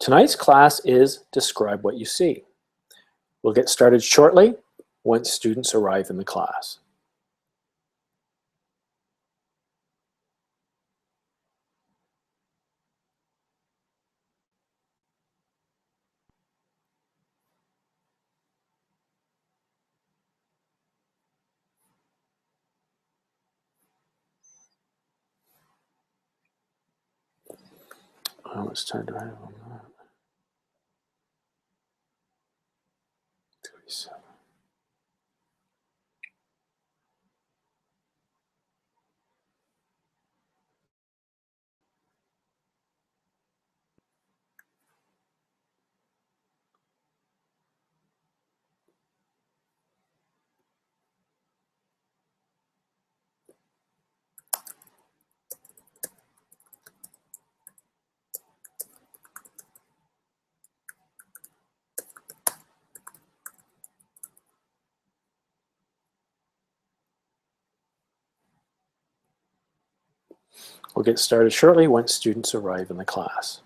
tonight's class is Describe What You See. We'll get started shortly once students arrive in the class. How much time do I have on that? 37. We'll get started shortly once students arrive in the class.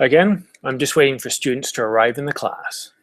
Again, I'm just waiting for students to arrive in the class.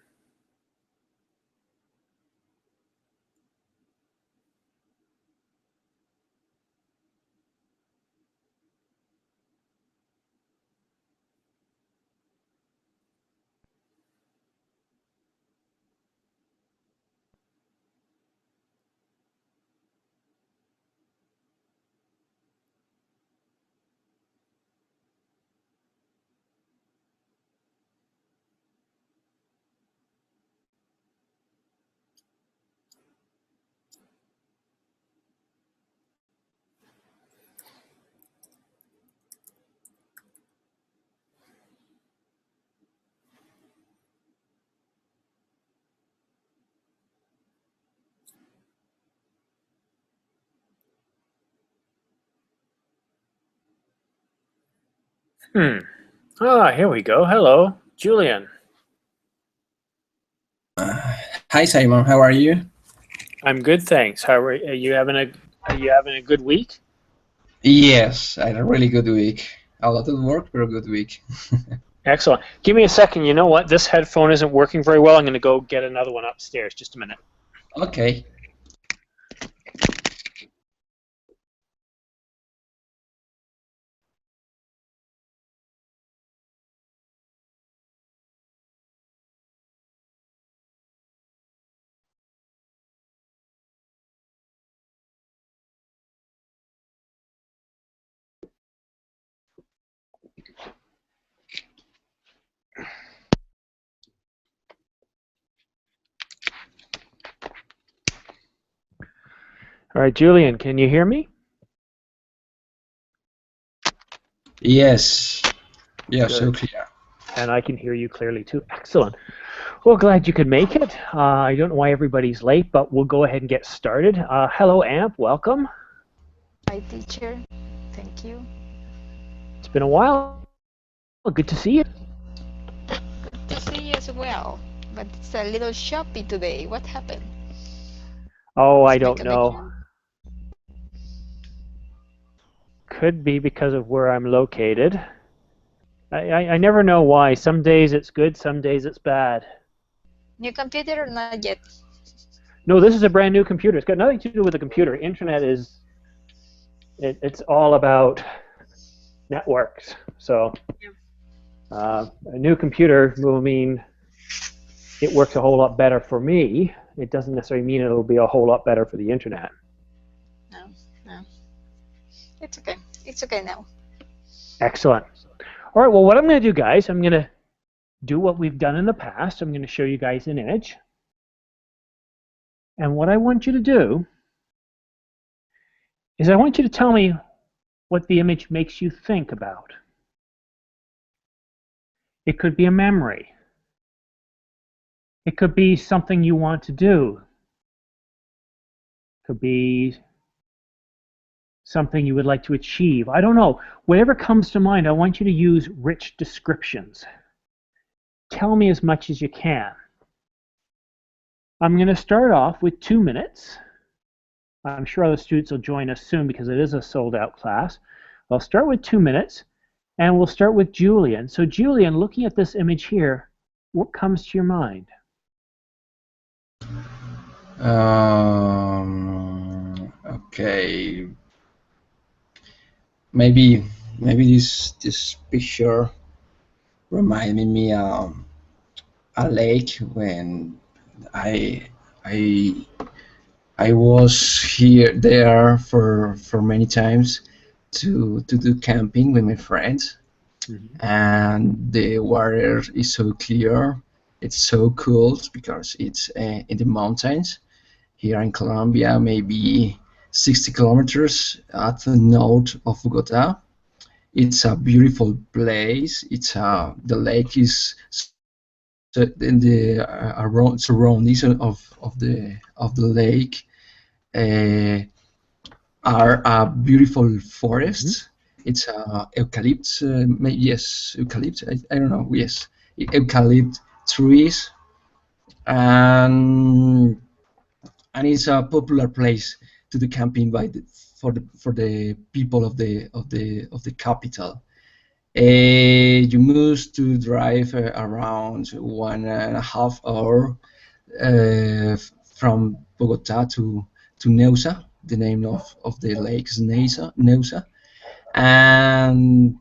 Here we go. Hello, Julian. Hi Simon, how are you? I'm good, thanks. How are you having a good week? Yes, I had a really good week. A lot of work, but a good week. Excellent. Give me a second. You know what? This headphone isn't working very well. I'm going to go get another one upstairs. Just a minute. Okay. All right, Julian, can you hear me? Yes. Yeah, so Good. clear. And I can hear you clearly too. Excellent. Well, glad you could make it. I don't know why everybody's late, but we'll go ahead and get started. Hello, Amp. Welcome. Hi, teacher. Thank you. It's been a while. Good to see you. well, but it's a little choppy today. What happened? Oh, I Is my don't know. connection? Could be because of where I'm located. I never know why. Some days it's good, some days it's bad. New computer or not yet? No, this is a brand new computer. It's got nothing to do with the computer. Internet is it's all about networks. So a new computer will mean it works a whole lot better for me. It doesn't necessarily mean it'll be a whole lot better for the internet. No, no. It's okay. It's okay now. Excellent. All right, well, what I'm going to do, guys, I'm going to do what we've done in the past. I'm going to show you guys an image. And what I want you to do is I want you to tell me what the image makes you think about. It could be a memory. It could be something you want to do. It could be something you would like to achieve. I don't know. Whatever comes to mind, I want you to use rich descriptions. Tell me as much as you can. I'm going to start off with 2 minutes. I'm sure other students will join us soon because it is a sold-out class. I'll start with 2 minutes, and we'll start with Julian. So Julian, looking at this image here, what comes to your mind? Okay. Maybe this picture reminded me a lake when I I I was there for many times to do camping with my friends, and the water is so clear. It's so cool because it's in the mountains here in Colombia, maybe 60 kilometers at the north of Bogota. It's a beautiful place. The lake is in the around surroundings of the lake are a beautiful forest. It's eucalypt, yes, eucalypt. I don't know. Yes, eucalypt trees, and it's a popular place to do camping for the people of the capital. You must to drive around 1.5 hours from Bogota to Neusa. The name of the lake is Neusa, and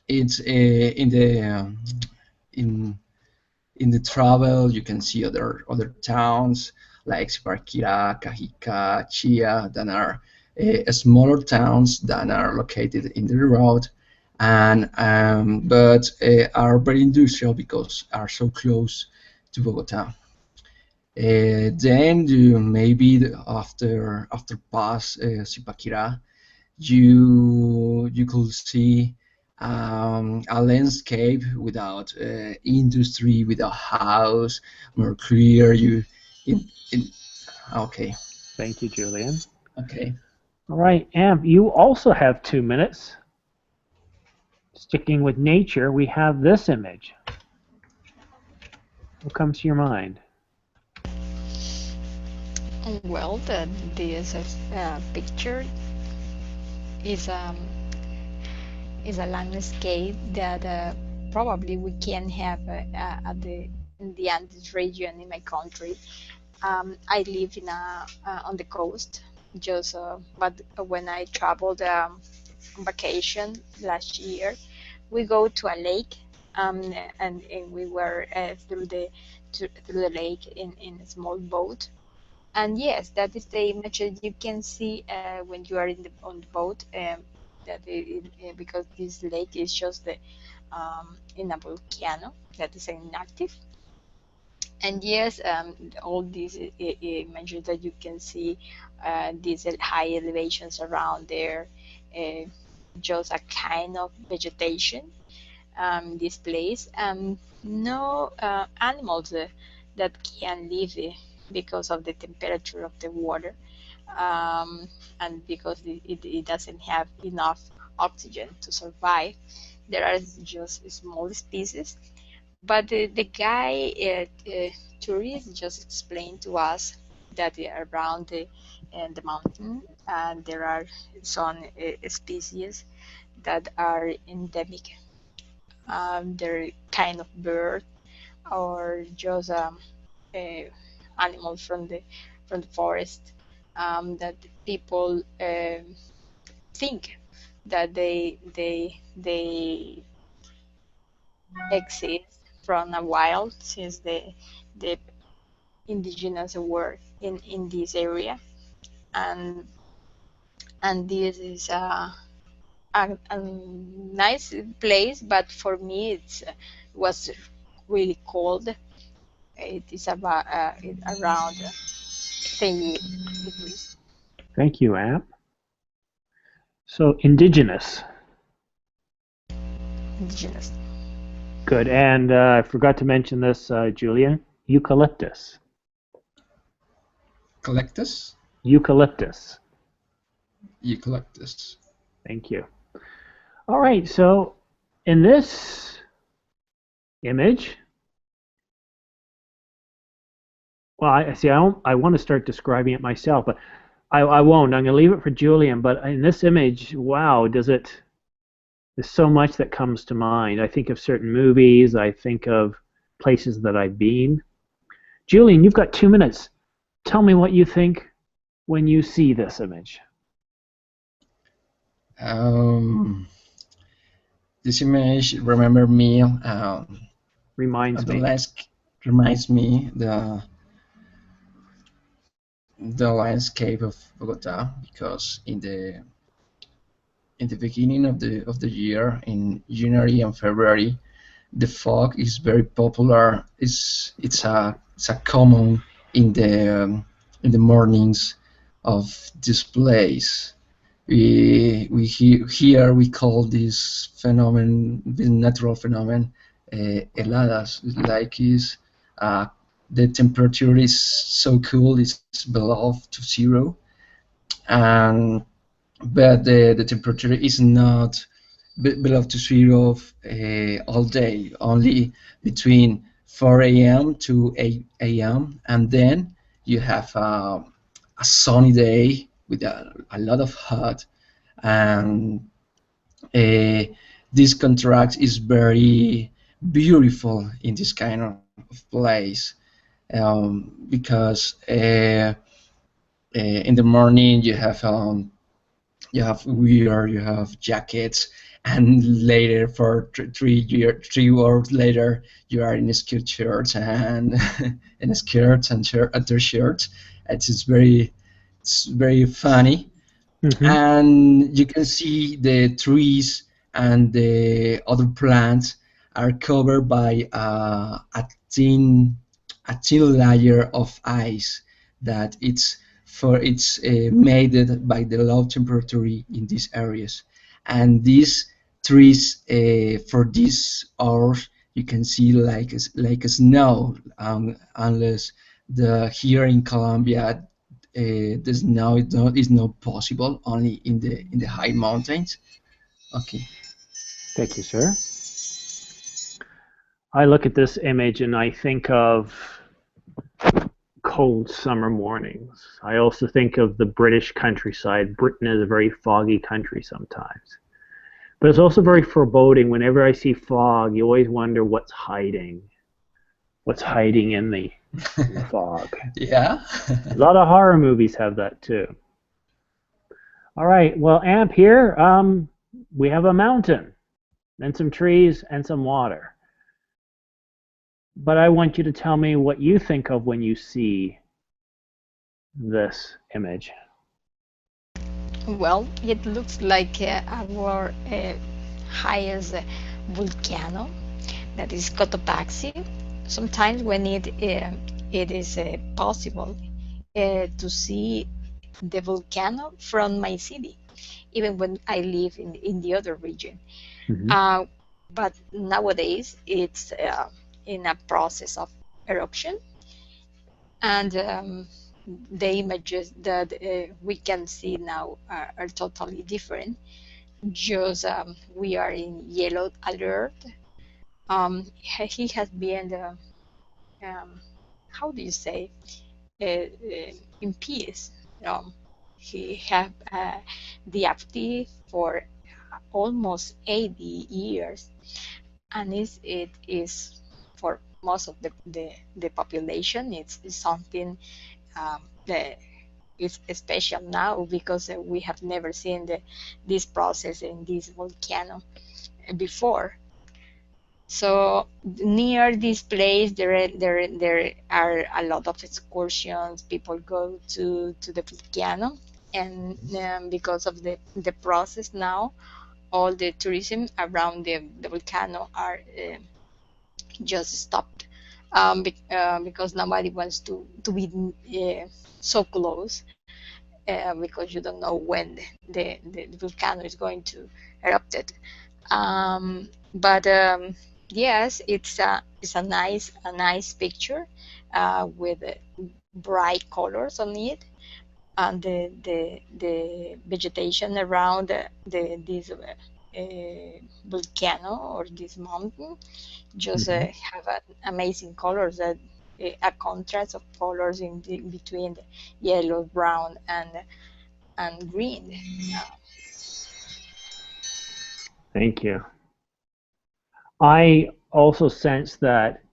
it's in the travel you can see other towns like Zipaquirá, Cajica, Chía that are smaller towns that are located in the road, and but are very industrial because are so close to Bogota. Then maybe after pass Zipaquirá, you could see a landscape without industry, without house, more clear. Okay. Thank you, Julian. Okay. All right, Amp, you also have 2 minutes. Sticking with nature, we have this image. What comes to your mind? Well, this picture is is a landscape that probably we can have in the Andes region in my country. I live in on the coast, but when I traveled on vacation last year, we go to a lake, and we were through the lake in a small boat. And yes, that is the image that you can see when you are on the boat. Because this lake is just in a volcano that is inactive. And yes, all these images that you can see, these high elevations around there, uh, just a kind of vegetation, this place. No animals that can live because of the temperature of the water, and because it doesn't have enough oxygen to survive. There are just small species, but the guy tourist just explained to us that around the mountain there are some species that are endemic. They're kind of bird or just animals from the forest that people think that they exist from a while since the indigenous were in this area, and this is a nice place, but for me it's was really cold. It is about around 30 degrees. Thank you, Amp. So indigenous. Indigenous. Good. And I forgot to mention this, Julian. Eucalyptus. Collectus? Eucalyptus. Eucalyptus. Thank you. All right. So in this image, well, I want to start describing it myself, but I won't. I'm going to leave it for Julian. But in this image, wow, there's so much that comes to mind. I think of certain movies. I think of places that I've been. Julian, you've got 2 minutes. Tell me what you think when you see this image. This image reminds me the landscape of Bogota, because in the beginning of the year, in January and February, the fog is very popular. It's a common in the mornings of this place. Here we call this phenomenon, the natural phenomenon, heladas. Like the temperature is so cool, it's below to zero, and but the temperature is not below to zero all day, only between 4 a.m. to 8 a.m. and then you have a sunny day with a lot of hot, and this contrast is very beautiful in this kind of place, because in the morning you have wear, you have jackets, and later for 3 hours later you are in skirt shirts and in skirts and under shirts. It's very funny. And you can see the trees and the other plants are covered by a thin layer of ice that it's made by the low temperature in these areas. And these trees, for these hours, you can see like a snow, unless here in Colombia the snow is not possible, only in the high mountains. Okay. Thank you, sir. I look at this image and I think of cold summer mornings. I also think of the British countryside. Britain is a very foggy country sometimes. But it's also very foreboding. Whenever I see fog, you always wonder what's hiding. What's hiding in the fog. Yeah. A lot of horror movies have that too. All right, well, Amp, here we have a mountain and some trees and some water. But I want you to tell me what you think of when you see this image. Well, it looks like our highest volcano, that is Cotopaxi. Sometimes when it is possible to see the volcano from my city, even when I live in the other region. But nowadays it's in a process of eruption, and the images that we can see now are totally different. Just we are in yellow alert, he has been how do you say in peace. He have the FT for almost 80 years, and it is for most of the population. It's something that is special now because we have never seen this process in this volcano before. So near this place, there are a lot of excursions. People go to the volcano, and because of the process now, all the tourism around the volcano are just stopped because nobody wants to be so close because you don't know when the volcano is going to erupt it. But yes, it's a nice picture with bright colors on it, and the vegetation around this volcano or this mountain just have amazing colors that a contrast of colors between the yellow, brown, and green. Thank you. I also sense that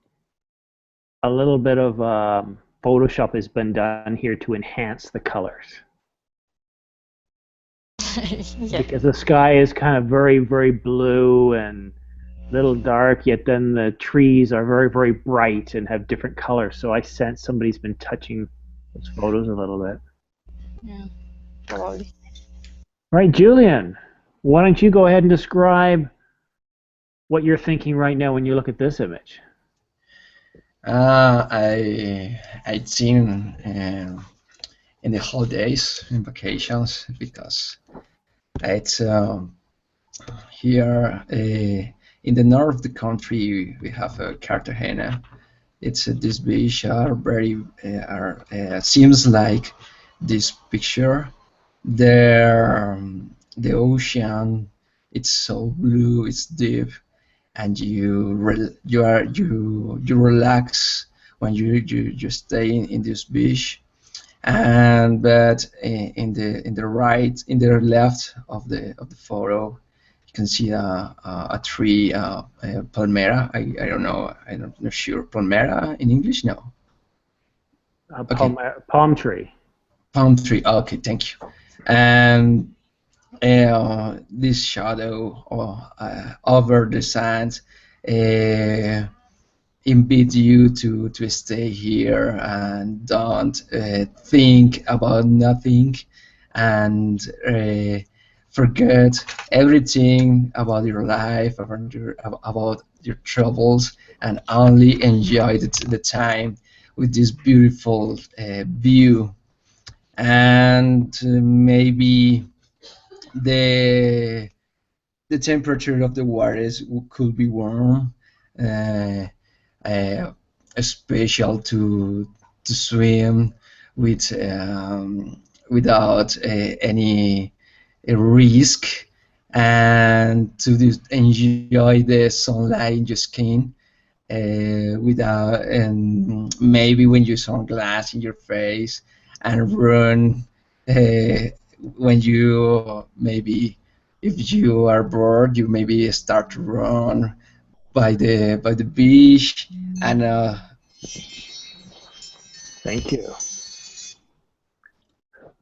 a little bit of Photoshop has been done here to enhance the colors. Yeah. Because the sky is kind of very, very blue and little dark, yet then the trees are very, very bright and have different colors. So I sense somebody's been touching those photos a little bit. Yeah, probably. Right, Julian, why don't you go ahead and describe what you're thinking right now when you look at this image? I'd seen in the holidays and vacations because it's here in the north of the country we have Cartagena. It's this beach are very seems like this picture. The ocean, it's so blue, it's deep, and you relax when you stay in this beach. And but in the right, in the left of the photo, you can see a tree, a palmera. I don't know. I'm not sure. Palmera in English? No. A Okay. palm tree. Palm tree. Okay, thank you. And this shadow over the sand invite you to stay here and don't think about nothing and forget everything about your life, about your troubles, and only enjoy the time with this beautiful view. And maybe the the temperature of the waters could be warm, uh, uh, special to swim with without any risk, and to enjoy the sunlight in your skin without, and maybe when you sunglass in your face and run when you maybe, if you are bored, you maybe start to run by the beach. And Thank you.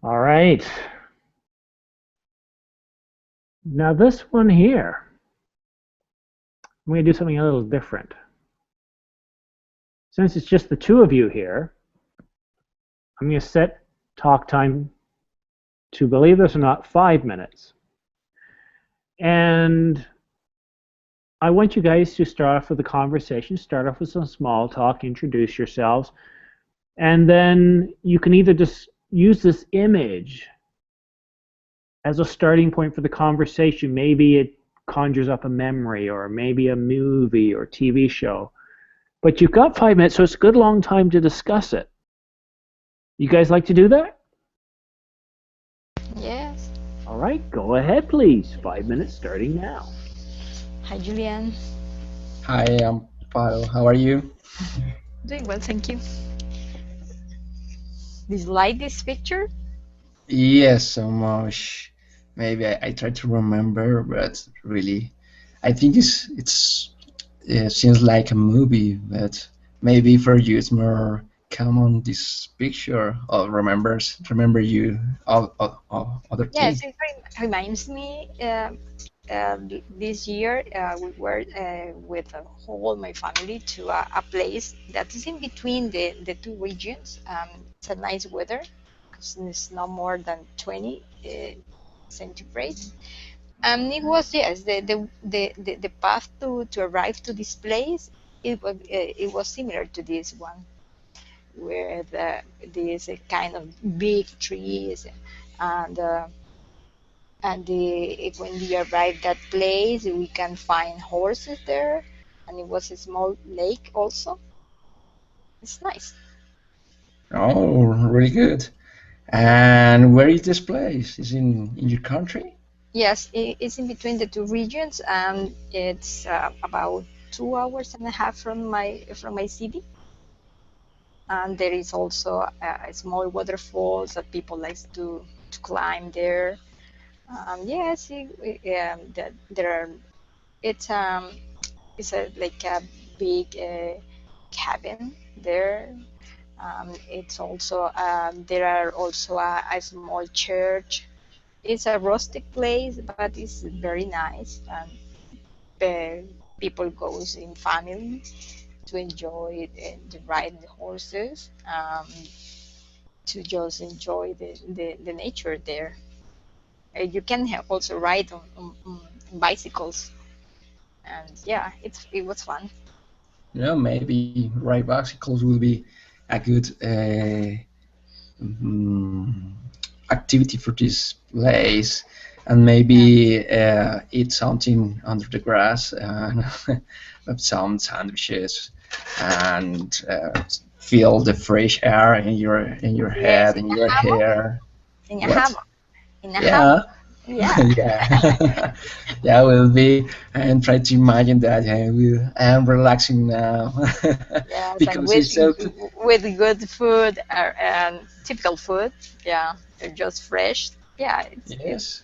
All right. Now this one here, I'm going to do something a little different. Since it's just the two of you here, I'm going to set talk time to, believe this or not, 5 minutes. And I want you guys to start off with the conversation, start off with some small talk, introduce yourselves, and then you can either just use this image as a starting point for the conversation. Maybe it conjures up a memory, or maybe a movie or TV show. But you've got 5 minutes, so it's a good long time to discuss it. You guys like to do that? Yes. All right, go ahead, please. 5 minutes starting now. Hi, Julian. Hi, I'm Paro. How are you? Doing well, thank you. Did you like this picture? Yes, so much. Maybe I try to remember, but really, I think it seems like a movie, but maybe for you it's more common this picture or remember you of other Yes, thing. it reminds me. This year we were with whole my family to a place that is in between the two regions. It's a nice weather because it's not more than 20 centigrade. And it was, yes, the path to arrive to this place. It was similar to this one, where these kind of big trees and when we arrived at place we can find horses there, and it was a small lake also. It's nice. Oh, really good. And where is this place? Is in your country? Yes, it's in between the two regions, and it's about 2 hours and a half from my city. And there is also a small waterfalls that people like to climb there. Yes, there are. It's like a big cabin there. It's also there are also a small church. It's a rustic place, but it's very nice, and people goes in family to enjoy the ride the horses, to just enjoy the nature there. You can also ride on bicycles, and yeah, it was fun. Maybe ride bicycles will be a good mm, activity for this place, and Yeah. maybe eat something under the grass and have some sandwiches and feel the fresh air in your Yes, head, in your hair. in a What? hammock, in a hammock. Yeah. Yeah. Yeah, yeah, will be, and try to imagine that I am relaxing now Yes, and because it's so. with good food and typical food. Yeah, they're just fresh. Yeah, it's Yes.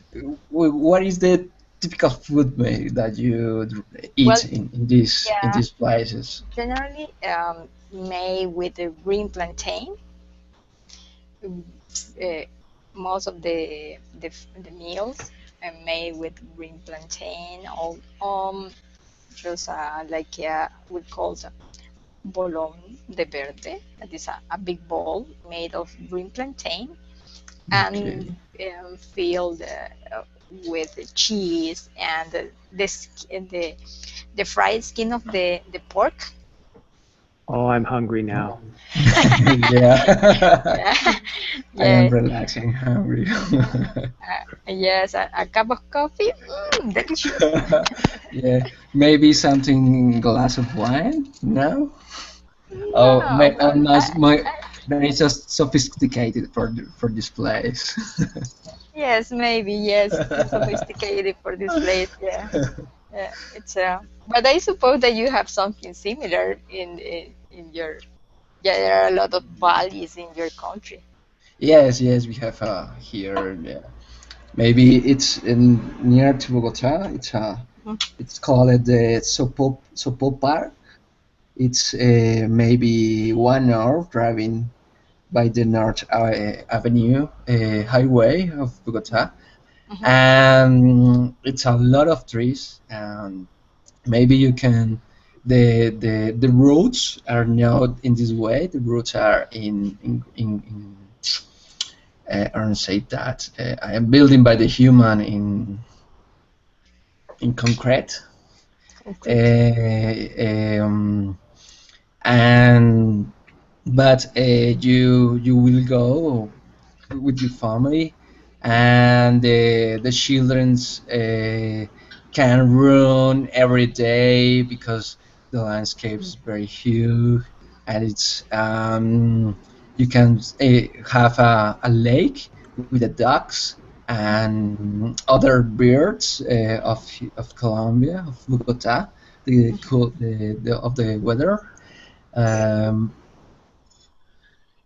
What is the typical food that you well, eat in yeah, these places? generally made with the green plantain. Uh, Most of the meals are made with green plantain. All just like we call it bolón de verde. That is a big ball made of green plantain Okay. and filled with cheese and the fried skin of the pork. Oh, I'm hungry now. Yeah. Yeah, I am yes, relaxing, hungry. yes, a cup of coffee, delicious. Yeah, maybe something glass of wine. No. Oh, No, oh, well, nice. Then it's just sophisticated for this place. yes, maybe yes, too sophisticated for this place. Yeah, yeah, it's but I suppose that you have something similar in your. Yeah, there are a lot of valleys in your country. Yes, yes, we have here. Yeah. Maybe it's in near to Bogota. Mhm. It's called the Sopopar. It's maybe 1 hour driving by the North Avenue highway of Bogota, Mhm. and it's a lot of trees. And maybe you can the roads are not in this way. The roads are in I don't say that I am building by the human in concrete. Concrete. Um, and but you will go with your family, and the childrens can run every day because the landscape is very huge, and it's you can have a lake with the ducks and other birds of Colombia, of Bogota. of the weather. Um,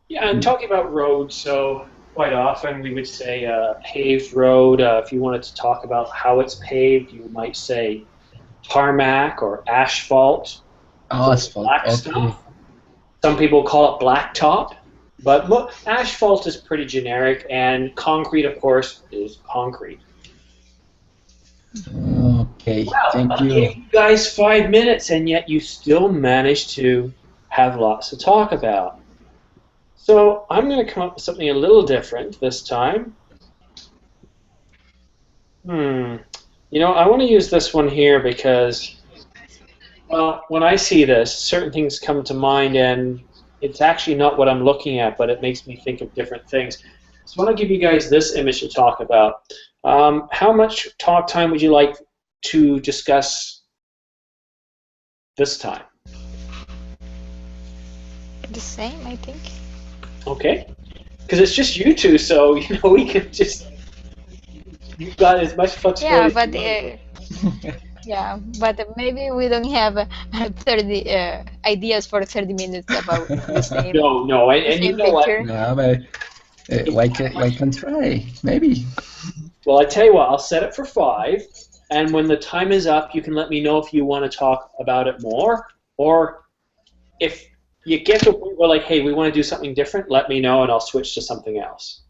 Yeah, and talking about roads, so quite often we would say paved road. If you wanted to talk about how it's paved, you might say tarmac or asphalt for the Asphalt. black Okay. stuff. Some people call it blacktop, but asphalt is pretty generic, and concrete, of course, is concrete. Okay. Wow, Thank I you. gave you guys 5 minutes, and yet you still managed to have lots to talk about. So I'm going to come up with something a little different this time. I want to use this one here because, well, when I see this, certain things come to mind, and it's actually not what I'm looking at, but it makes me think of different things. So I want to give you guys this image to talk about. How much talk time would you like to discuss this time? The same, I think. Okay, because it's just you two, so we can just. You've got as much flexibility. Yeah, but maybe we don't have 30 ideas for 30 minutes about No, the and you same know what? picture. No, but why can try? Maybe. Well, I tell you what, I'll set it for 5, and when the time is up, you can let me know if you want to talk about it more, or if you get to a point where, like, hey, we want to do something different, let me know, and I'll switch to something else.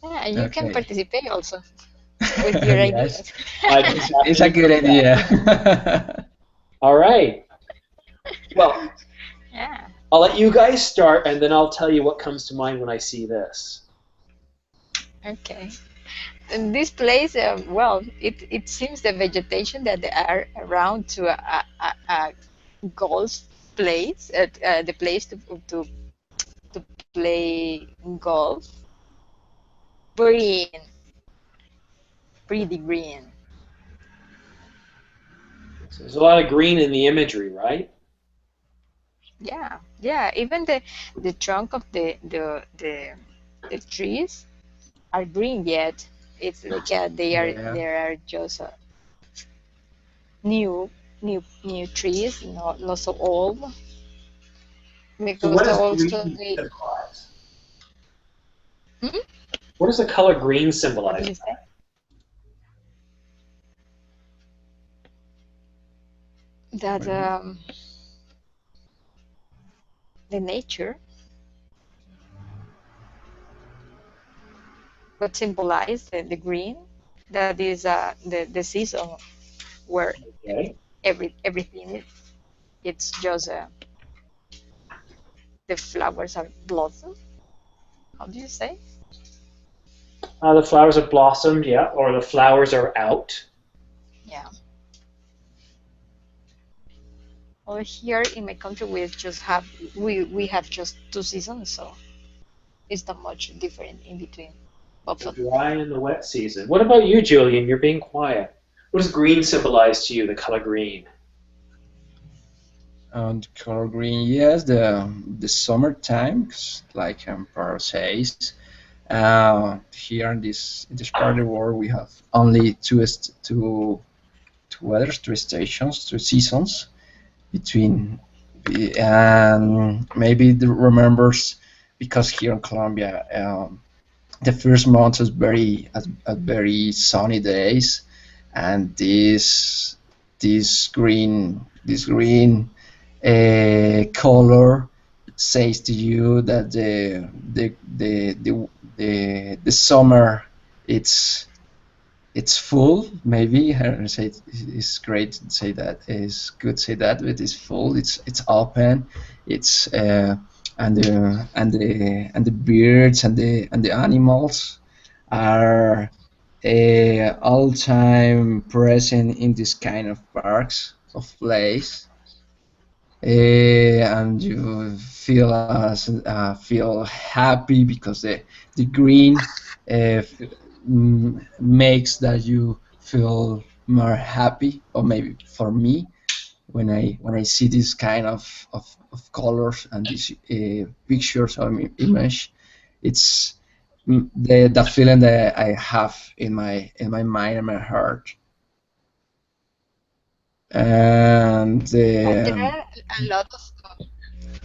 Yeah, and you can Okay. participate also with your Yes. ideas. It's a good idea. All right. Well, Yeah. I'll let you guys start, and then I'll tell you what comes to mind when I see this. Okay. In this place, well, it seems the vegetation that they are around to a golf place, the place to play golf. Green, pretty green. So there's a lot of green in the imagery, right? Yeah, yeah. Even the trunk of the trees are green yet. It's like Yeah. there are just new new trees, not so old. So what Because does also green the symbolize? hmm? What does the color green What symbolize? did you say? That the nature, what symbolize the green, that is the season where Okay. everything is it's just the flowers are blossom. How do you say? The flowers have blossomed, yeah, or the flowers are out. Yeah. Well, here in my country, we have just 2 seasons, so it's not much different in between both The of them. dry and the wet season. What about you, Julian? You're being quiet. What does green symbolize to you, the color green? And color green, yes, the summertime, 'cause like Amparo says. Here in this part of the world, we have only two weathers, 2 stations, 2 seasons between, and maybe the remembers because here in Colombia, the first month is very sunny days, and this green color says to you that the summer it's full. Maybe I say it's great to say that, it's good to say that, but it's full, it's open, it's and the birds and the animals are all time present in this kind of parks of place, and you feel happy because the green makes that you feel more happy. Or maybe for me, when I see this kind of colors and these pictures or image, it's the feeling that I have in my mind and my heart. And There are a lot of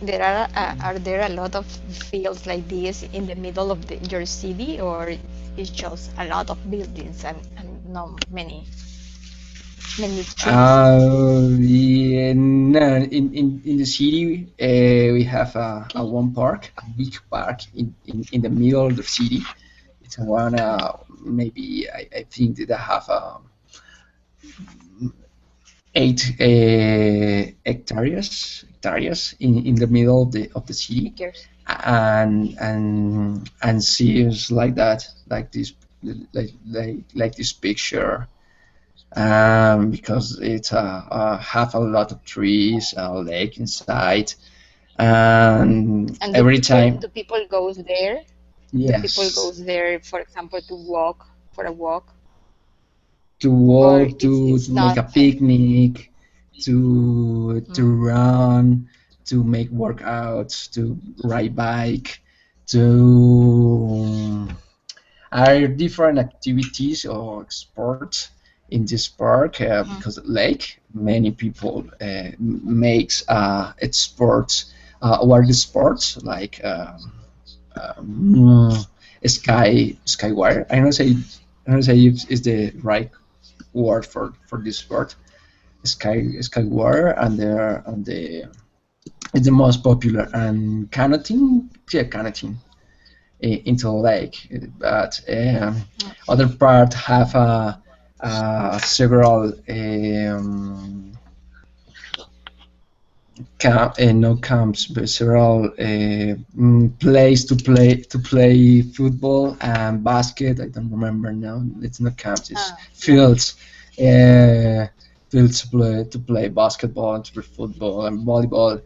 are there a lot of fields like this in the middle of your city, or it's just a lot of buildings and not many trees? yeah, no, in the city, we have a one park, a big park in the middle of the city. It's one, maybe I think they have 8 hectares in the middle of the city, Acres. and series like that, like this, like this picture, because it's have a lot of trees, a lake inside, and And every time, do people goes there? Do people yes, goes there, for example, to walk for a walk, to or walk, it's to make not? a picnic, to Mm, run, to make workouts, to ride bike, to are different activities or sports in this park, mhm. because lake many people makes sports, water sports like um, skywire. I don't say if is the right word for this sport. Skywire, and the it's the most popular, and canoeing, yeah, canoeing into the lake. But other part have several no camps, but several place to play football and basket. I don't remember now. It's not camps. It's Yeah. fields. Uh, Fields to play basketball, to play football and volleyball,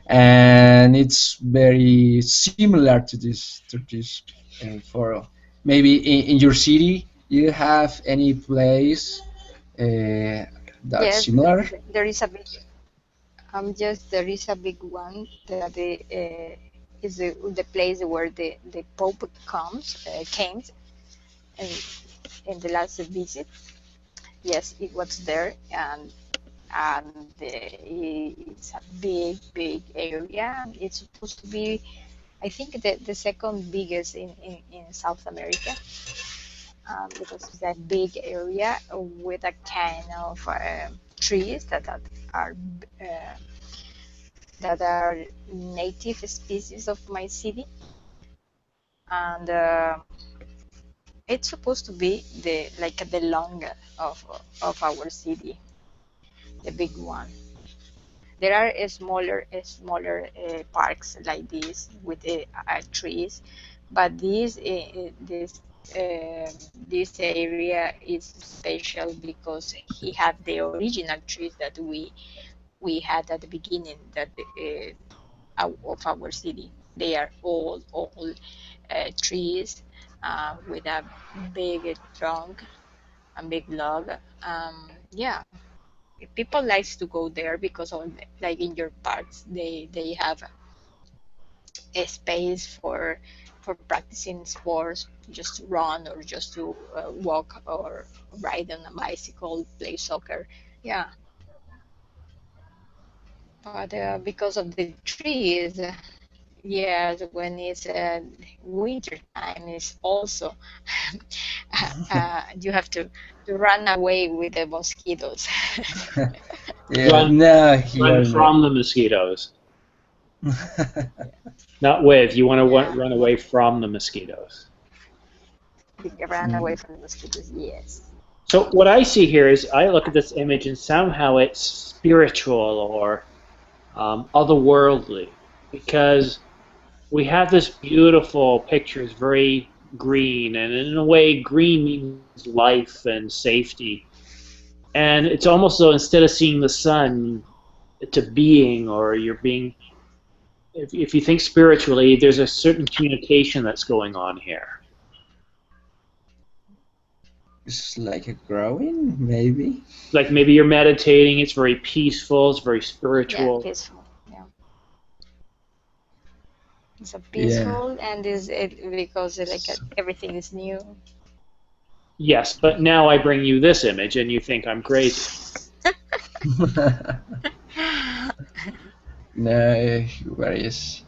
and it's very similar to this for maybe in your city you have any place that's Yes, similar. there is a big. Yes, there is a big one that is the place where the Pope came in, in the last visit. Yes, it was there, and it's a big area. It's supposed to be, I think, the second biggest in South America, because it's a big area with a kind of trees are uh, that are native species of my city, and it's supposed to be the lung of our city, the big one. There are smaller parks like this with trees, but uh, this area is special because he had the original trees that we had at the beginning of our city. They are all trees with a big trunk and big log. Yeah, people likes to go there because of like in your parks they have a space for practicing sports, just to run or just to walk or ride on a bicycle, play soccer. Yeah, but because of the trees, yes, when it's winter time, it's also you have to run away with the mosquitoes. Yeah, Run, no, run here no. from the mosquitoes, not with. You want to Yeah, run away from the mosquitoes. you run away from the mosquitoes. Yes. So what I see here is I look at this image and somehow it's spiritual or otherworldly because we have this beautiful picture. It's very green, and in a way, green means life and safety. And it's almost though instead of seeing the sun, it's a being, or you're being. If you think spiritually, there's a certain communication that's going on here. It's like a growing, maybe. Like maybe you're meditating. It's very peaceful. It's very Yeah, spiritual. peaceful. Yeah, it's a Yeah. peaceful and is it because So, everything is new. Yes, but now I bring you this image, and you think I'm crazy. No, what is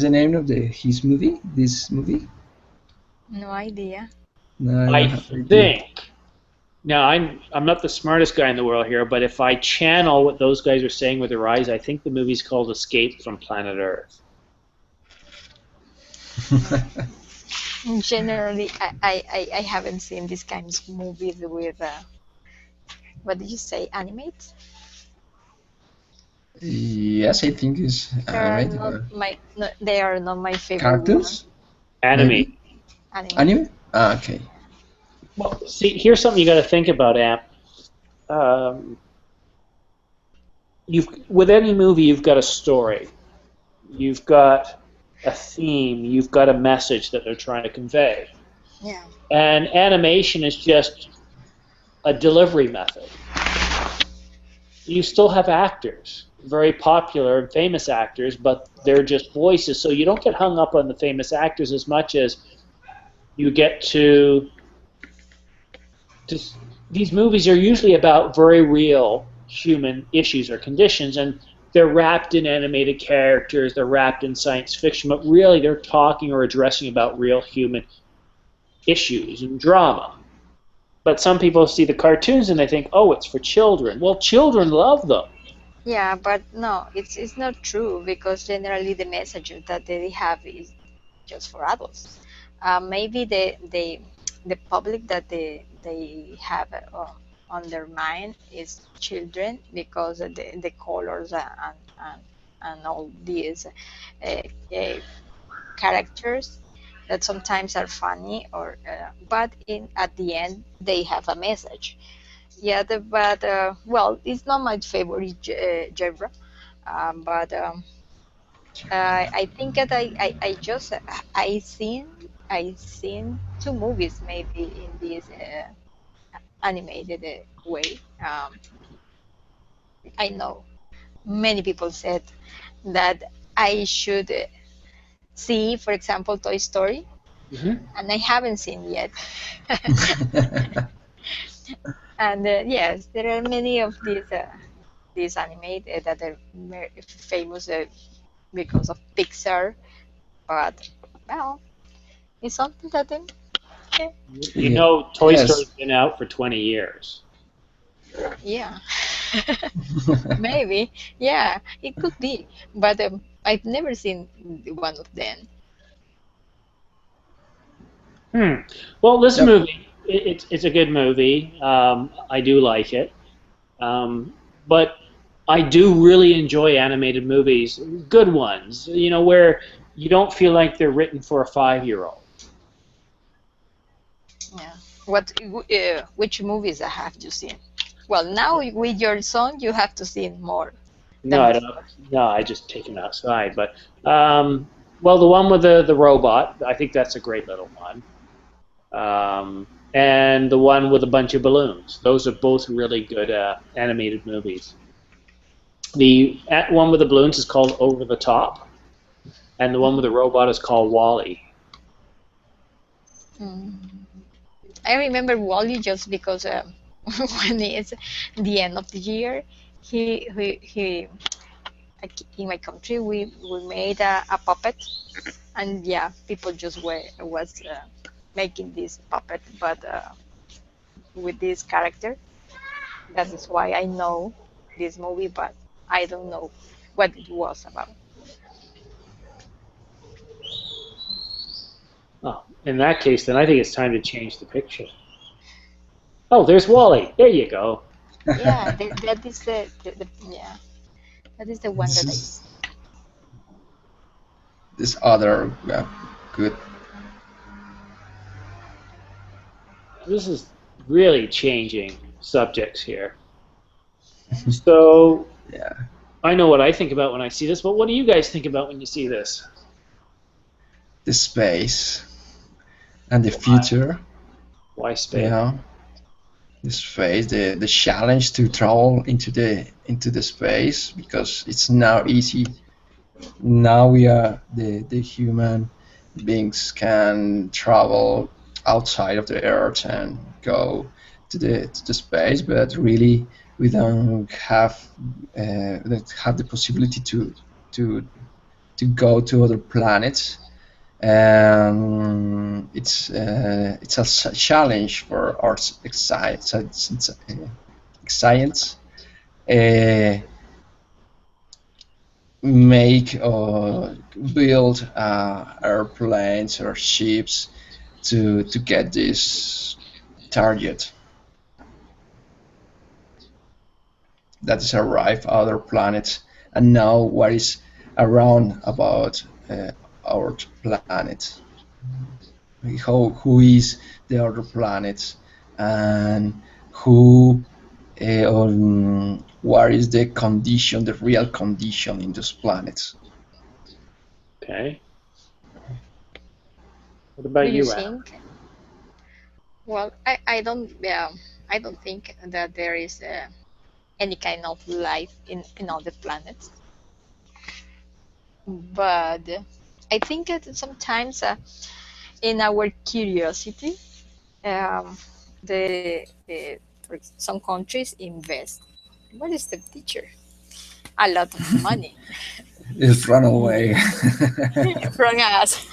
the name of his movie? This movie? No idea. No, I I don't have idea. think. Now, I'm not the smartest guy in the world here, but if I channel what those guys are saying with their eyes, I think the movie's called Escape from Planet Earth. Generally, I haven't seen this kind of movies with, what did you say, animates? Yes, I think it's They are animated. not they are not my favorite one. Cartoons, Anime. maybe? Anime. Anime? Ah, okay. Well, see, here's something you got to think about, Amp. Um, with any movie, you've got a story, you've got a theme, you've got a message that they're trying to convey, Yeah. and animation is just a delivery method. You still have actors, very popular and famous actors, but they're just voices, so you don't get hung up on the famous actors as much as you get to these movies are usually about very real human issues or conditions, and they're wrapped in animated characters, they're wrapped in science fiction, but really they're talking or addressing about real human issues and drama. But some people see the cartoons and they think, oh, it's for children. Well, children love them. Yeah, but no, it's not true because generally the message that they have is just for adults. Maybe the public that they have on their mind is children because the colors and all these uh, characters that sometimes are funny or but in at the end they have a message. Yeah, but well, it's not my favorite genre, but I think that I just I seen two movies maybe in this animated way. I know many people said that I should see, for example, Toy Story, Mm-hmm. and I haven't seen yet. And yes, there are many of these anime that are famous because of Pixar, but well, it's something that eh, You Yeah. know, Toy Yes. Story's been out for 20 years. yeah, maybe, yeah, it could be, but I've never seen one of them. Hmm. Well, this Yep. movie, it's a good movie. I do like it. But I do really enjoy animated movies, good ones, where you don't feel like they're written for a 5-year-old. Yeah. Which movies have you seen? Well, now with your son, you have to see more No, than I don't. before. No, I just take him outside. But well, the one with the robot, I think that's a great little one. And the one with a bunch of balloons. Those are both really good animated movies. The one with the balloons is called Over the Top, and the one with the robot is called Wally. Mm. I remember Wally just because when it's the end of the year, he like in my country we made a puppet, and yeah, people just were was making this puppet, but with this character. That is why I know this movie, but I don't know what it was about. Oh, in that case, then I think it's time to change the picture. Oh, there's Wally. There you go. Yeah, that is the yeah, that is the one This that I. is this other good. This is really changing subjects here. So Yeah. I know what I think about when I see this, but what do you guys think about when you see this? The space and the Why? future. Why You space? know, the space, the challenge to travel into the space because it's now easy. Now we are the human beings can travel outside of the Earth and go to the space, but really we don't have the possibility to go to other planets. It's a challenge for our science. Make or build airplanes or ships to get this target. That is arrive other planets and know what is around about our planet. Who is the other planets and who what is the condition, the real condition in those planets. Okay. What about Do you you, Anna? think? Well, I don't think that there is any kind of life in other planets. But I think that sometimes in our curiosity, um, some countries invest. What is the teacher? A lot of money Just run away. from us.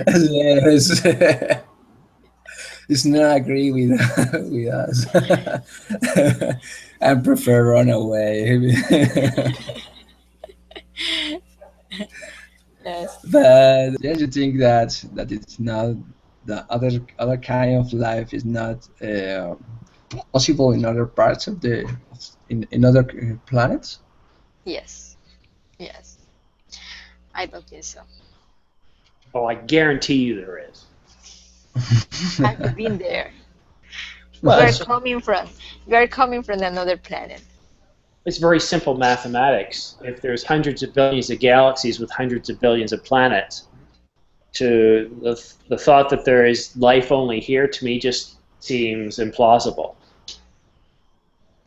Yes. It's not agree with us. I prefer run away. Yes. But yes, you think that it's not the other kind of life is not possible in other parts of the in other planets. Yes. Yes. I don't think so. Oh, I guarantee you there is. I've been there. Well, We are it's, coming from another planet. it's very simple mathematics. If there's hundreds of billions of galaxies with hundreds of billions of planets, to the thought that there is life only here, to me, just seems implausible.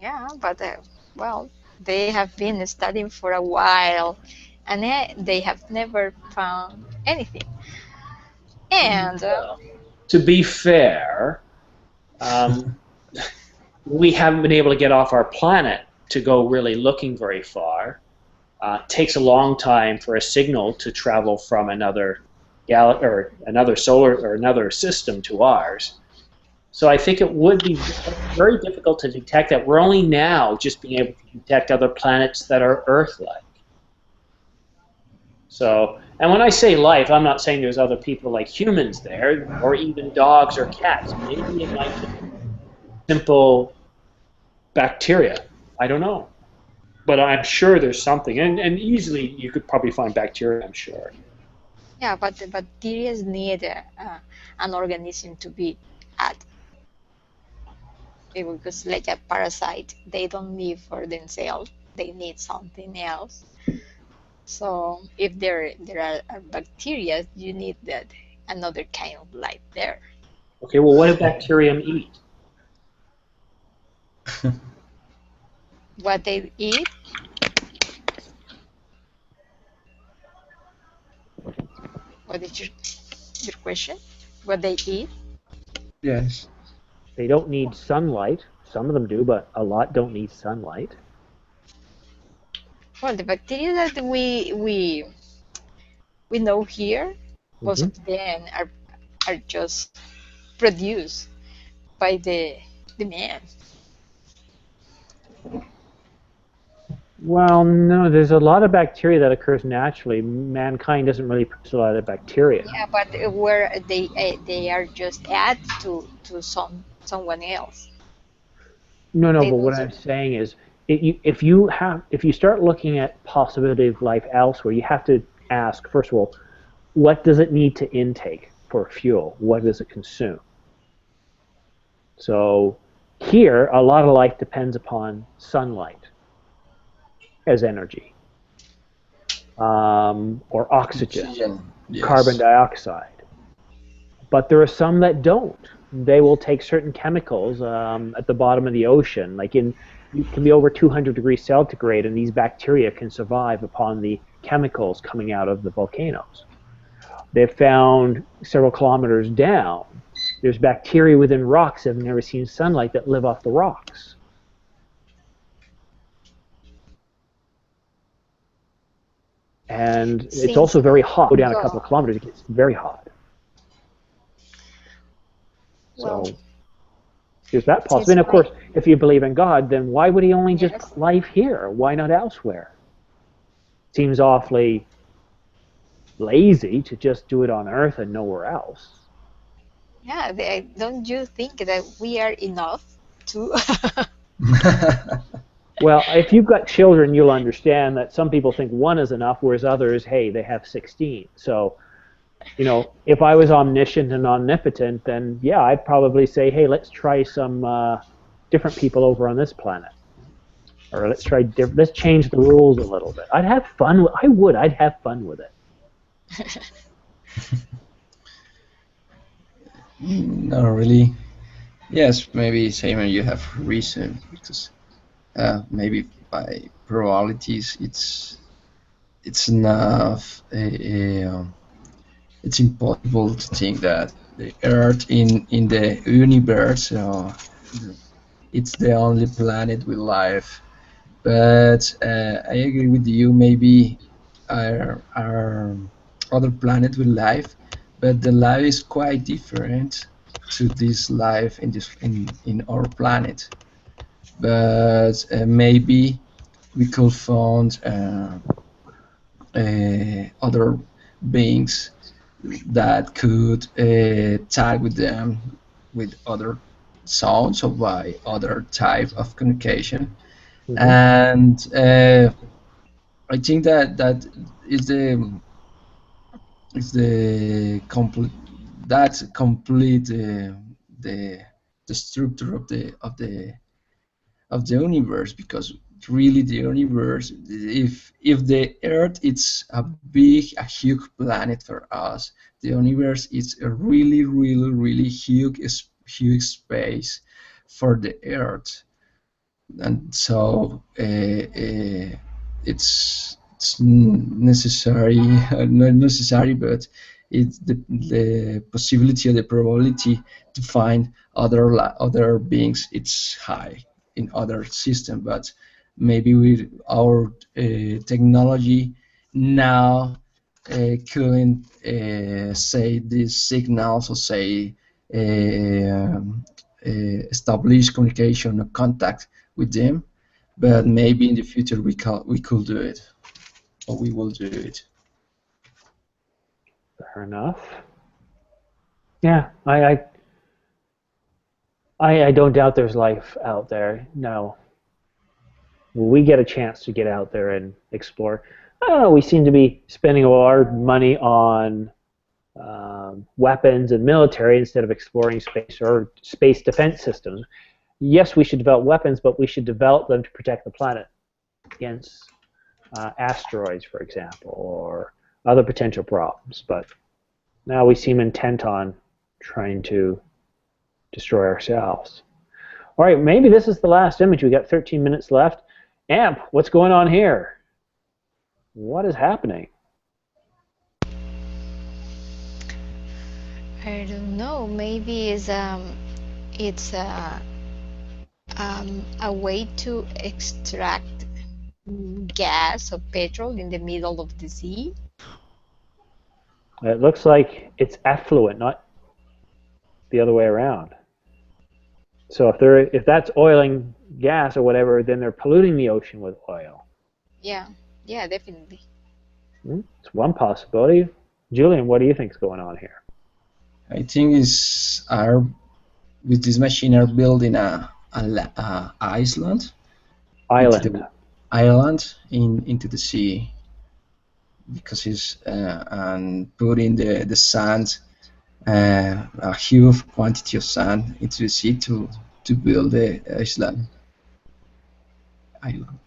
Yeah, but well, they have been studying for a while, and they have never found anything. And To be fair, we haven't been able to get off our planet to go really looking very far. It takes a long time for a signal to travel from another or another solar or another system to ours. So I think it would be very difficult to detect that. We're only now just being able to detect other planets that are Earth-like. So, and when I say life, I'm not saying there's other people like humans there, or even dogs or cats. Maybe it might be simple bacteria. I don't know. But I'm sure there's something. And easily you could probably find bacteria, I'm sure. yeah, but the bacteria need an organism to be at. Because like a parasite, they don't live for themselves. They need something else. So if there are bacteria, you need that another kind of life there. Okay, well, what do bacterium eat? What they eat? What is your question? What they eat? Yes. They don't need sunlight. Some of them do, but a lot don't need sunlight. Well, the bacteria that we know here, most of them are just produced by the man. Well, no, there's a lot of bacteria that occurs naturally. Mankind doesn't really produce a lot of bacteria. Yeah, but where they are just add to someone else. No, They but don't what I'm saying is, if you start looking at possibility of life elsewhere, you have to ask, first of all, what does it need to intake for fuel? What does it consume? So here, a lot of life depends upon sunlight as energy, or oxygen, Yes. carbon dioxide. But there are some that don't. They will take certain chemicals at the bottom of the ocean, like it can be over 200 degrees centigrade, and these bacteria can survive upon the chemicals coming out of the volcanoes. They've found several kilometers down, there's bacteria within rocks that have never seen sunlight that live off the rocks. and it's Seems also very hot. Go down a God. couple of kilometers, it gets very hot. Well, So there's that it possibility. is And of course, my if you believe in God, then why would he only just yes. put life here? Why not elsewhere? Seems awfully lazy to just do it on Earth and nowhere else. Yeah, don't you think that we are enough to? Well, if you've got children, you'll understand that some people think one is enough, whereas others, hey, they have 16. So, if I was omniscient and omnipotent, then yeah, I'd probably say, hey, let's try some different people over on this planet, or let's change the rules a little bit. I'd have fun. I'd have fun with it. Not really. Yes, maybe Simon, you have reason because maybe by probabilities it's enough. It's impossible to think that the Earth in the universe it's the only planet with life. But I agree with you. Maybe our other planet with life, but the life is quite different to this life in our planet. But maybe we could find other beings that could tag with them with other sounds or by other type of communication. Mhm. And I think that is the complete the structure of the universe, because really the universe, if the Earth it's a huge planet for us, the universe is a really huge space for the Earth. And so it's necessary, not necessary, but it's the possibility or the probability to find other beings, it's high in other system. But maybe with our technology now couldn't say these signals, or say establish communication or contact with them. But maybe in the future we could do it, or we will do it. Fair enough. Yeah, I don't doubt there's life out there. No, we get a chance to get out there and explore. I don't know. We seem to be spending a lot of money on weapons and military instead of exploring space or space defense systems. Yes, we should develop weapons, but we should develop them to protect the planet against asteroids, for example, or other potential problems. But now we seem intent on trying to destroy ourselves. All right, maybe this is the last image. We got 13 minutes left. Amp, what's going on here? What is happening? I don't know. Maybe it's a way to extract gas or petrol in the middle of the sea. It looks like it's effluent, not the other way around. So if that's oil and gas or whatever, then they're polluting the ocean with oil. Yeah, yeah, definitely. It's one possibility. Julian, what do you think is going on here? I think with this machine are building a island. Island into the sea, because it's and putting the sand, a huge quantity of sand into the sea to build the island.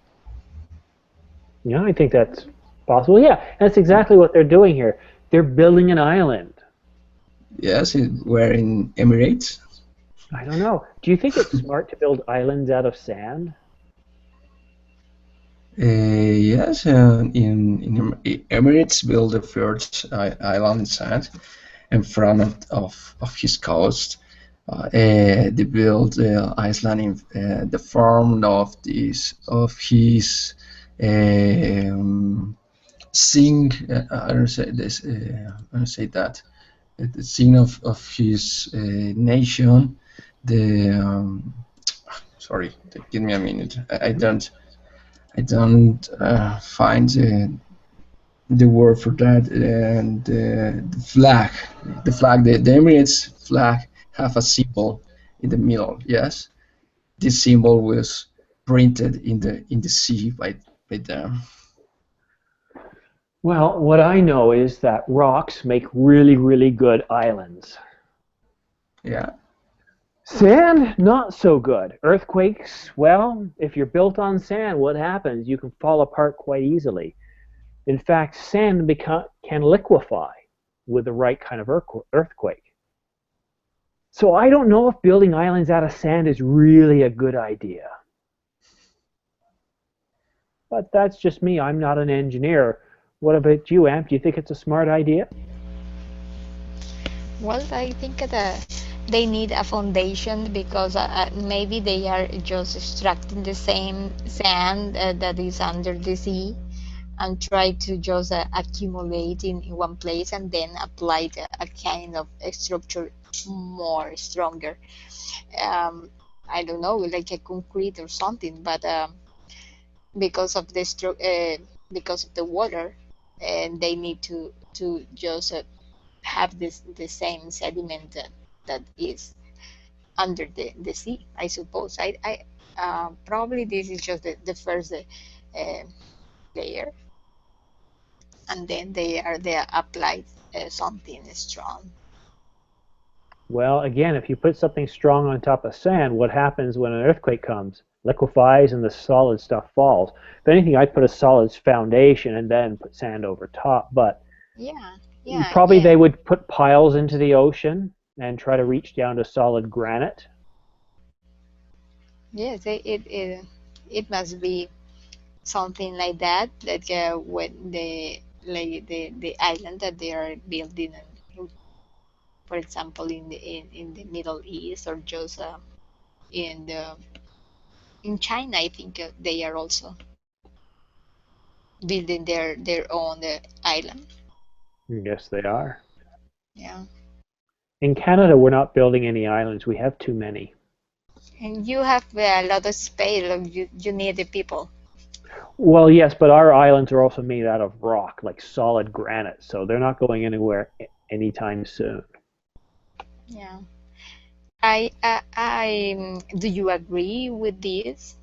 Yeah, I think that's possible. Yeah, that's exactly what they're doing here. They're building an island. Yes, we're in Emirates. I don't know. Do you think it's smart to build islands out of sand? Yes, in Emirates built the first island in sand in front of his coast. They built the island in the form of his sing. I don't say this. I don't say that. The sign of his nation. The sorry, give me a minute. I don't find the word for that. And the flag, the Emirates flag have a symbol in the middle. Yes, this symbol was printed in the sea by them. Well, what I know is that rocks make really, really good islands. Yeah. Sand, not so good. Earthquakes, well, if you're built on sand, what happens? You can fall apart quite easily. In fact, sand can liquefy with the right kind of earthquake. So I don't know if building islands out of sand is really a good idea. But that's just me. I'm not an engineer. What about you, Amp? Do you think it's a smart idea? Well, I think that they need a foundation because maybe they are just extracting the same sand that is under the sea and try to just accumulate in one place and then apply a kind of structure more stronger. Um, I don't know, like a concrete or something, but because of because of the water, and they need to just have this the same sediment that is under the sea, I suppose. I Probably this is just the first uh, layer, and then they are applied something strong. Well, again, if you put something strong on top of sand, what happens when an earthquake comes? Liquefies and the solid stuff falls. If anything, I'd put a solid foundation and then put sand over top. But Yeah, yeah, probably yeah. they would put piles into the ocean and try to reach down to solid granite. Yes, it must be something like that. That when the island that they are building, for example, in the Middle East or just in the in China, I think they are also building their own island. Yes, they are. Yeah, In Canada, we're not building any islands. We have too many. and you have a lot of space. Like you need the people. Well, yes, but our islands are also made out of rock, like solid granite, so they're not going anywhere anytime soon. Yeah. Do you agree with this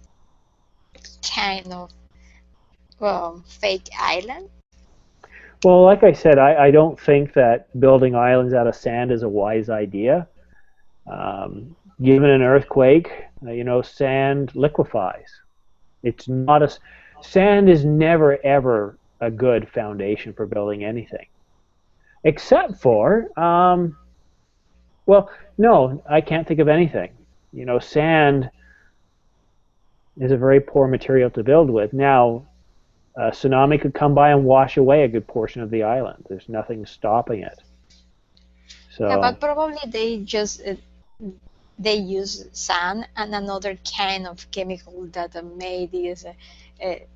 kind of fake island? Well, like I said, I don't think that building islands out of sand is a wise idea. Given an earthquake, sand liquefies. It's not a Sand is never ever a good foundation for building anything, except for well, no, I can't think of anything. Sand is a very poor material to build with. Now, a tsunami could come by and wash away a good portion of the island. There's nothing stopping it. Yeah, So but probably they just they use sand and another kind of chemical that made this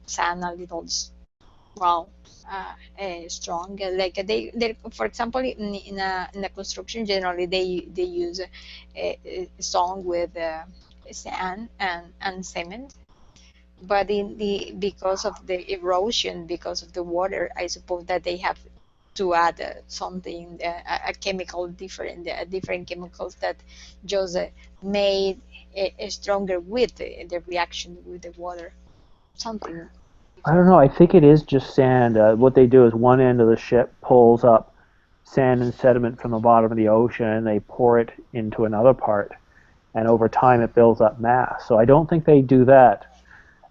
sand a little well strong. Like they for example in a construction generally they use stone with sand and cement. But in the because of the erosion, because of the water, I suppose that they have to add something, a chemical different, different chemicals that just made stronger with the reaction with the water. Something I don't different. know. I think it is just sand. What they do is one end of the ship pulls up sand and sediment from the bottom of the ocean, and they pour it into another part, and over time it builds up mass. So I don't think they do that.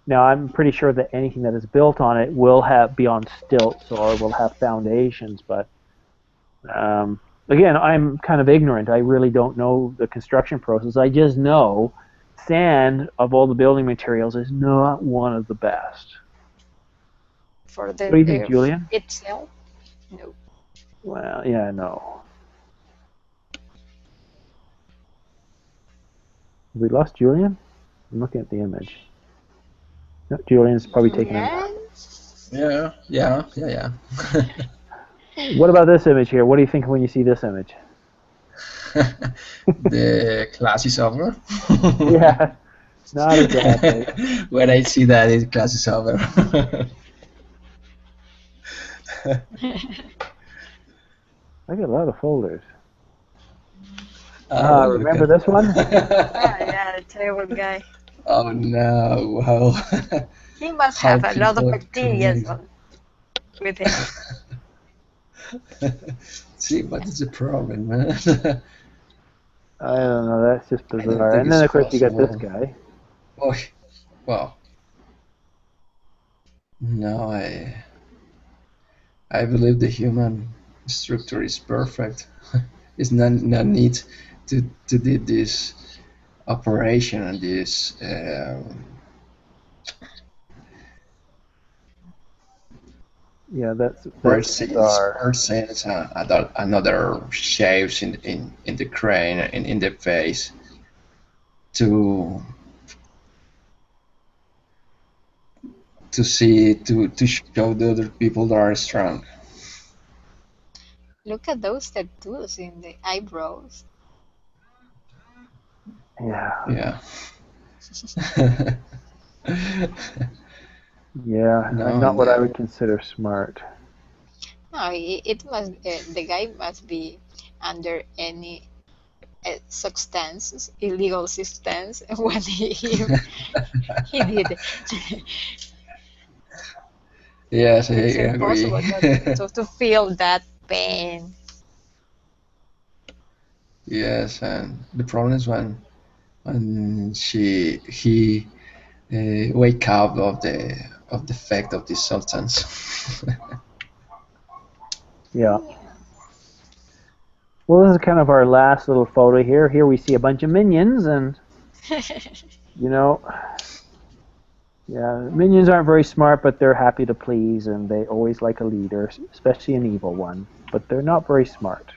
Now I'm pretty sure that anything that is built on it will be on stilts or will have foundations, but again, I'm kind of ignorant. I really don't know the construction process. I just know sand of all the building materials is not one of the best. For What do the you think, Julian? itself. No. Well, yeah, no. We lost Julian? I'm looking at the image. No, Julian's probably taking a nap. Yes. Yeah, yeah, yeah, yeah. What about this image here? What do you think when you see this image? The class is over. Yeah, not exactly. When I see that, it class is over. I got a lot of folders. Oh, look Remember at this one? Ah, yeah, the terrible guy. Oh no! Wow. He must How have a lot of people bacteria create. with him. See, what is the problem, man? I don't know. That's just I don't bizarre. think And it's then of course you got this possible. guy. Oh, well, no, I believe the human structure is perfect. It's not need to do this operation and this Yeah, that's persons bizarre. persons another shapes in the crane in the face to to show the other people that are strong. Look at those tattoos in the eyebrows. Yeah, Yeah. yeah. No, Not and what I would consider smart. No, it must. The guy must be under any substance, illegal substance, when he did it. yes, I It's agree. impossible not to feel that pain. Yes, and the problem is when he wake up of the effect of this substance. Yeah. Well, this is kind of our last little photo here. Here we see a bunch of minions, and you know, yeah, minions aren't very smart, but they're happy to please, and they always like a leader, especially an evil one. But they're not very smart.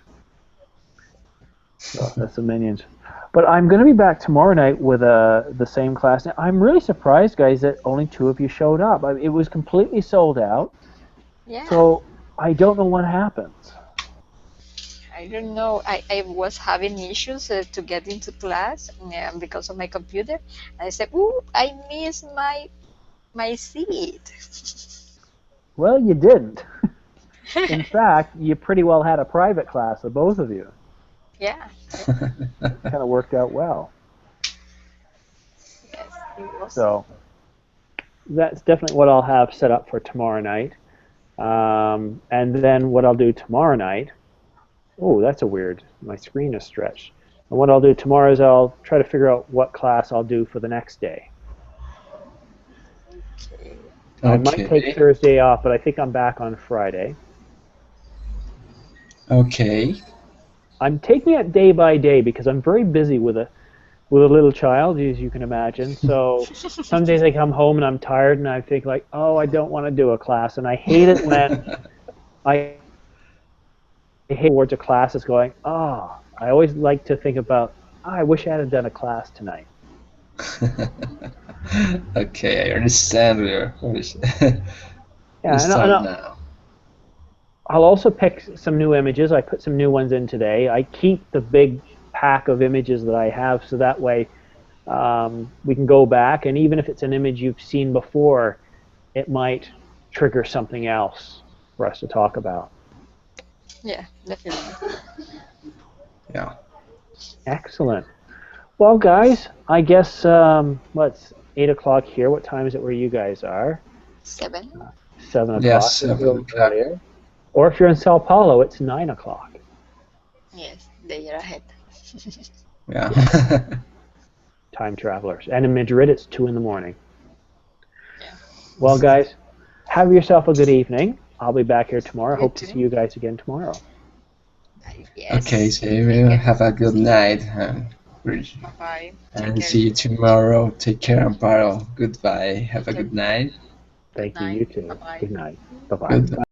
So that's the minions. But I'm going to be back tomorrow night with the same class. Now, I'm really surprised, guys, that only 2 of you showed up. It was completely sold out. Yeah, So I don't know what happens. I don't know. I was having issues to get into class because of my computer. I said, "Ooh, I missed my seat." Well, you didn't. In fact, you pretty well had a private class, the both of you. Yeah, Kind of worked out well. yes, it was. So that's definitely what I'll have set up for tomorrow night. And then what I'll do tomorrow night. Oh, that's a weird. My screen is stretched. And what I'll do tomorrow is I'll try to figure out what class I'll do for the next day. Okay. I might take Okay. Thursday off, but I think I'm back on Friday. Okay. I'm taking it day by day because I'm very busy with a little child, as you can imagine. So some days I come home and I'm tired and I think like, oh, I don't want to do a class, and I hate it when I hate towards a class is going, oh, I always like to think about, oh, I wish I had done a class tonight. Okay, I understand where Yeah, you and start now. I'll also pick some new images. I put some new ones in today. I keep the big pack of images that I have so that way we can go back, and even if it's an image you've seen before, it might trigger something else for us to talk about. Yeah, definitely. Yeah. Excellent. Well, guys, I guess what's 8 o'clock here? What time is it where you guys are? 7. 7 o'clock. Yes, It's a 7 little o'clock. earlier. Or if you're in Sao Paulo, it's 9 o'clock. Yes, they are ahead. Yeah. Time travelers. And in Madrid, it's 2 in the morning. Yeah. Well, guys, have yourself a good evening. I'll be back here tomorrow. You Hope to too. see you guys again tomorrow. Yes. Okay, so Take everyone care. have a good night Bye. Take and care. see you tomorrow. Take care, Amparo. Goodbye. Have a Take care. good night. Good Thank you. night. You too. Bye-bye. Good night. Bye-bye. Goodbye.